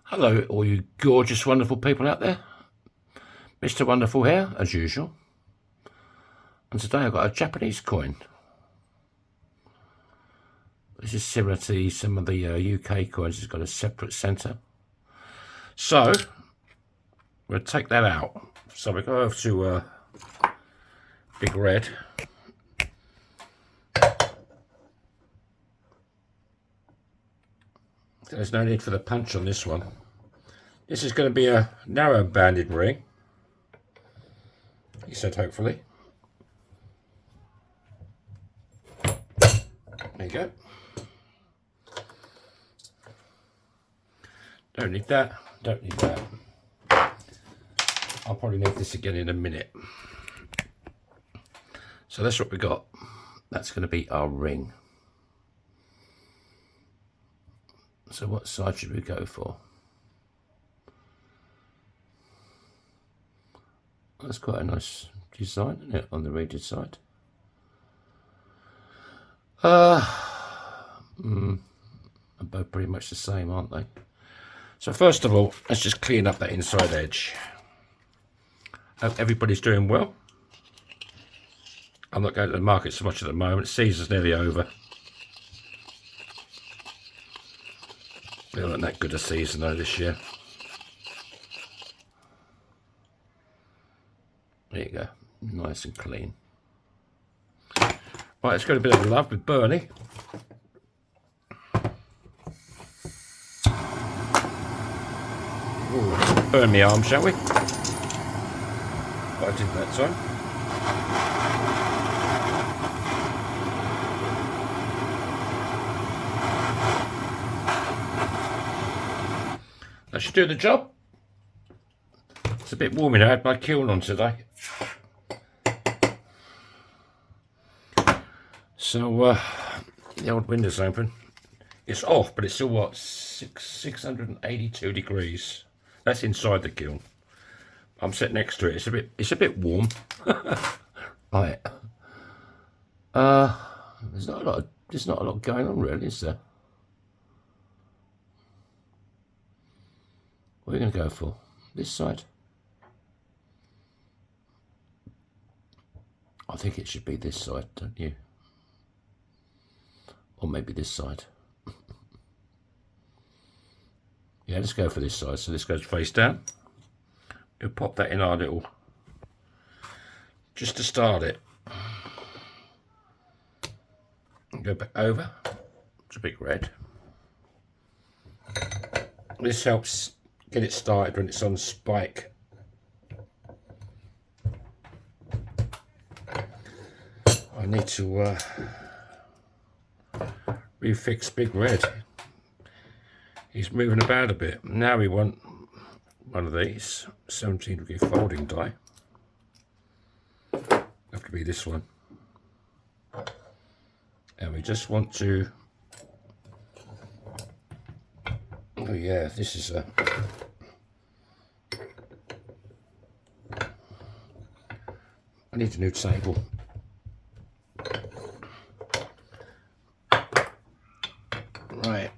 Hello, all you gorgeous, wonderful people out there. Mr. Wonderful here, as usual. And today I've got a Japanese coin. This is similar to some of the UK coins. It's got a separate centre. So, we'll take that out. So we go over to Big Red. There's no need for the punch on this one. This is going to be a narrow banded ring, he said, hopefully. There you go. Don't need that, don't need that. I'll probably need this again in a minute. So that's what we got. That's going to be our ring. So what side should we go for? That's quite a nice design, isn't it, on the reeded side? They're both pretty much the same, aren't they? So first of all, let's just clean up that inside edge. Hope everybody's doing well. I'm not going to the market so much at the moment. Season's nearly over. We weren't that good a season though this year. There you go, nice and clean. Right, let's go a bit of love with Bernie. Ooh, let's burn my arm, shall we? What I did that time. That should do the job. It's a bit warm in here. I had my kiln on today. So the old window's open. It's off, but it's still what, 682 degrees. That's inside the kiln. I'm sitting next to it. It's a bit warm. Right. There's not a lot going on really, is there? What are we going to go for? This side? I think it should be this side, don't you? Or maybe this side. Yeah, let's go for this side. So this goes face down. We'll pop that in our little, just to start it. And go back over to Big Red. This helps get it started when it's on spike. I need to refix Big Red. He's moving about a bit. Now we want one of these 17-degree folding die. Have to be this one. And we just want to, oh yeah, this is a, I need a new table. Right.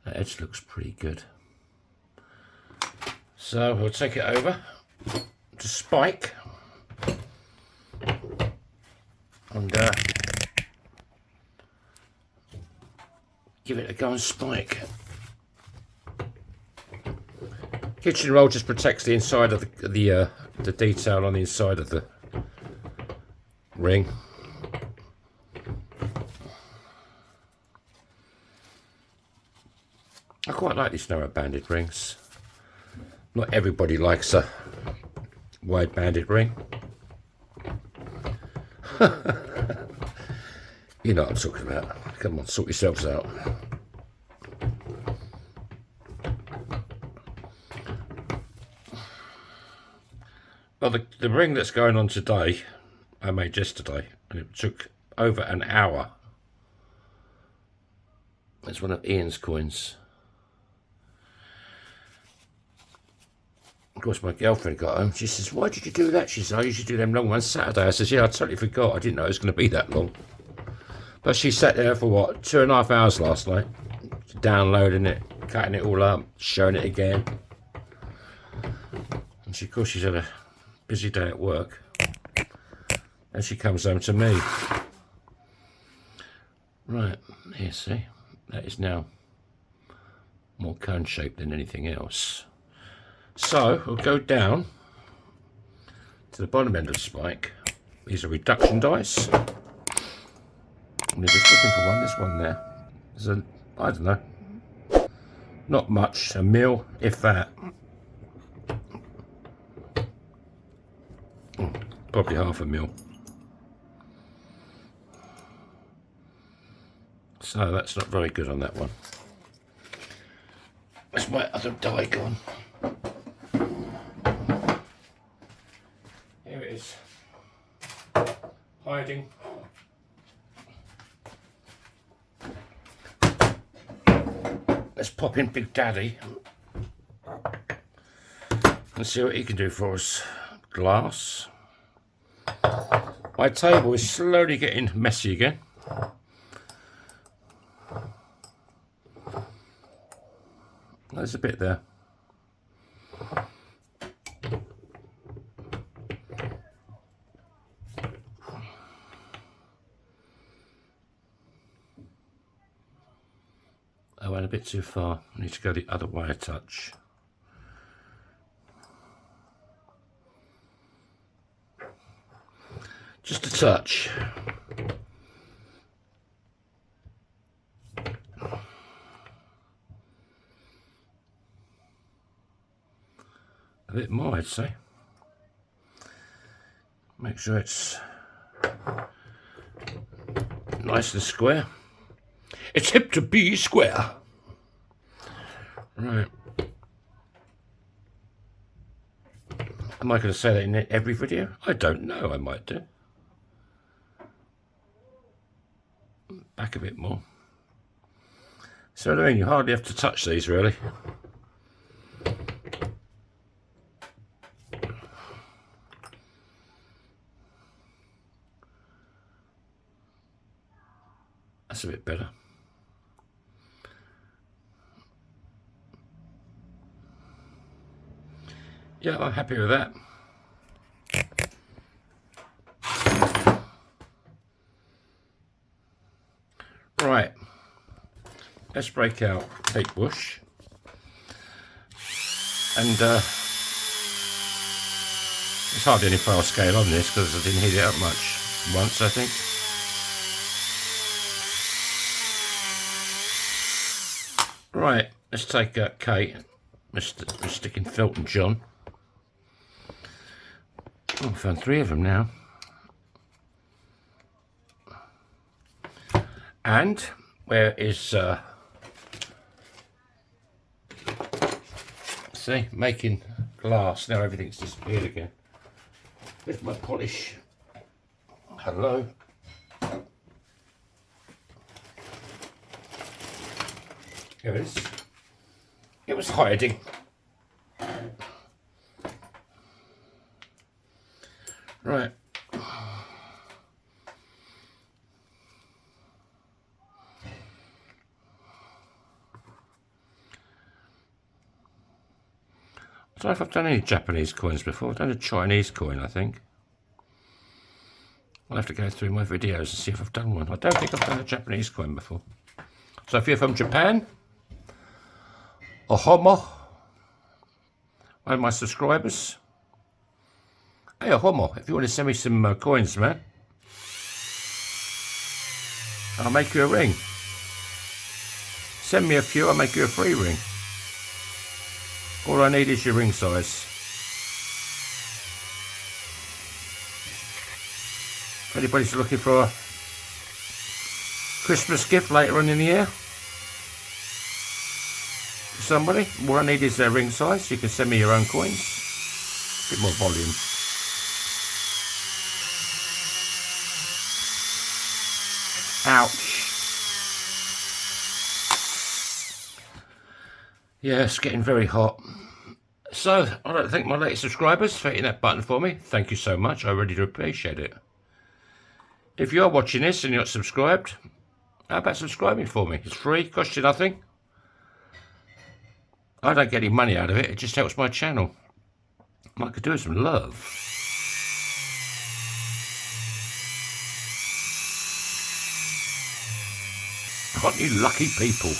That edge looks pretty good. So we'll take it over to spike. And give it a go and spike. Kitchen roll just protects the inside of the detail on the inside of the ring. I quite like these narrow banded rings. Not everybody likes a wide banded ring. You know what I'm talking about. Come on, sort yourselves out. Well, the ring that's going on today, I made yesterday, and it took over an hour. It's one of Ian's coins. Of course, my girlfriend got home. She says, "Why did you do that?" She says, "I usually do them long ones Saturday." I says, "Yeah, I totally forgot. I didn't know it was going to be that long." But she sat there for what, 2.5 hours last night, downloading it, cutting it all up, showing it again. And she, of course, she's had a busy day at work. And she comes home to me. Right, here, see, that is now more cone shaped than anything else. So we'll go down to the bottom end of the spike. These are reduction dies. I'm just looking for one. There's one there. There's a, I don't know, not much, a mil, if that. Probably half a mil. So that's not very good on that one. Where's my other die gone? Here it is. Hiding. Let's pop in Big Daddy and see what he can do for us. Glass. My table is slowly getting messy again. There's a bit there. I went a bit too far. I need to go the other way a touch. Just a touch. A bit more, I'd say. Make sure it's nice and square. It's hip to be square. Right. Am I going to say that in every video? I don't know, I might do. Back a bit more. So I mean, you hardly have to touch these really. That's a bit better. Yeah, I'm happy with that. Right, let's break out Kate Bush. And there's hardly any file scale on this because I didn't heat it up much once, I think. Right, let's take Kate, Mr. Sticking Felton John. Oh, I found 3 of them now. And where is see, making glass. Now everything's disappeared again. Here's my polish. Hello. Here it is. It was hiding. Right. I don't know if I've done any Japanese coins before. I've done a Chinese coin, I think. I'll have to go through my videos and see if I've done one. I don't think I've done a Japanese coin before. So if you're from Japan, Ohomo, one of my subscribers. Hey, Ohomo, if you want to send me some coins, man, I'll make you a ring. Send me a few, I'll make you a free ring. All I need is your ring size. If anybody's looking for a Christmas gift later on in the year for somebody, all I need is their ring size. You can send me your own coins. A bit more volume. Ouch. Yeah, it's getting very hot. So, I'd like to thank my latest subscribers for hitting that button for me. Thank you so much. I really do appreciate it. If you are watching this and you're not subscribed, how about subscribing for me? It's free, costs you nothing. I don't get any money out of it, it just helps my channel. I could do with some love. Aren't you lucky people?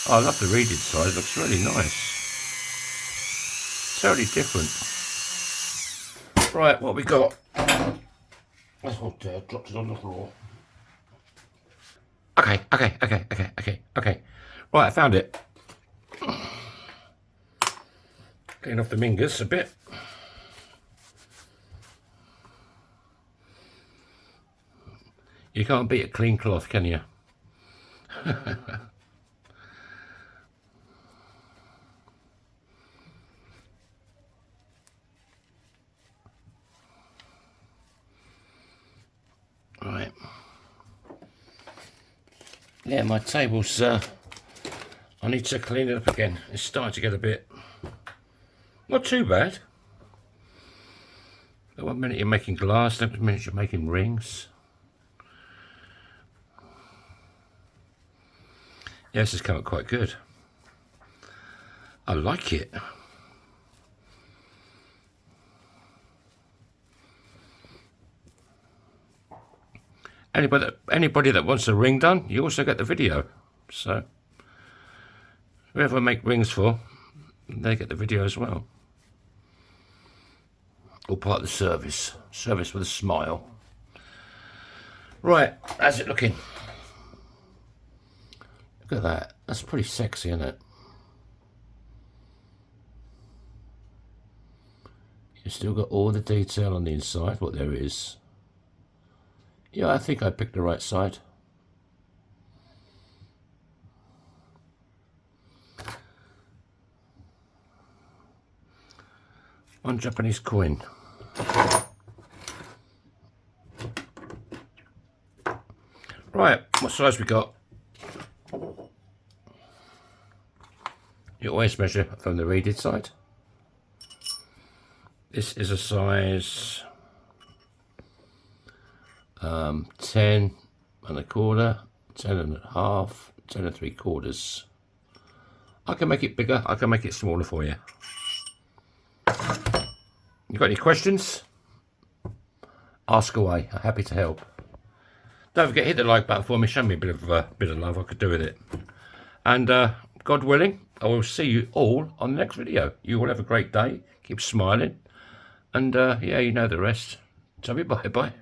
Oh, I love the reeded side, it looks really nice. Totally different. Right, what we got? That's what dropped it on the floor. Okay. Right, I found it. Clean off the mingers a bit. You can't beat a clean cloth, can you? Right. Yeah, my table's, I need to clean it up again. It's starting to get a bit, not too bad. But 1 minute you're making glass, next minute you're making rings. Yeah, this has come out quite good. I like it. Anybody that wants a ring done, you also get the video. So, whoever I make rings for, they get the video as well. All part of the service. Service with a smile. Right, how's it looking? Look at that. That's pretty sexy, isn't it? You've still got all the detail on the inside, what there is. Yeah, I think I picked the right side. One Japanese coin. Right, what size we got? You always measure from the reeded side. This is a size 10 and a quarter, 10 and a half, 10 and 3/4. I can make it bigger, I can make it smaller for you. You got any questions? Ask away, I'm happy to help. Don't forget, hit the like button for me, show me a bit of love, I could do with it. And God willing, I will see you all on the next video. You all have a great day, keep smiling, and yeah, you know the rest. So bye bye.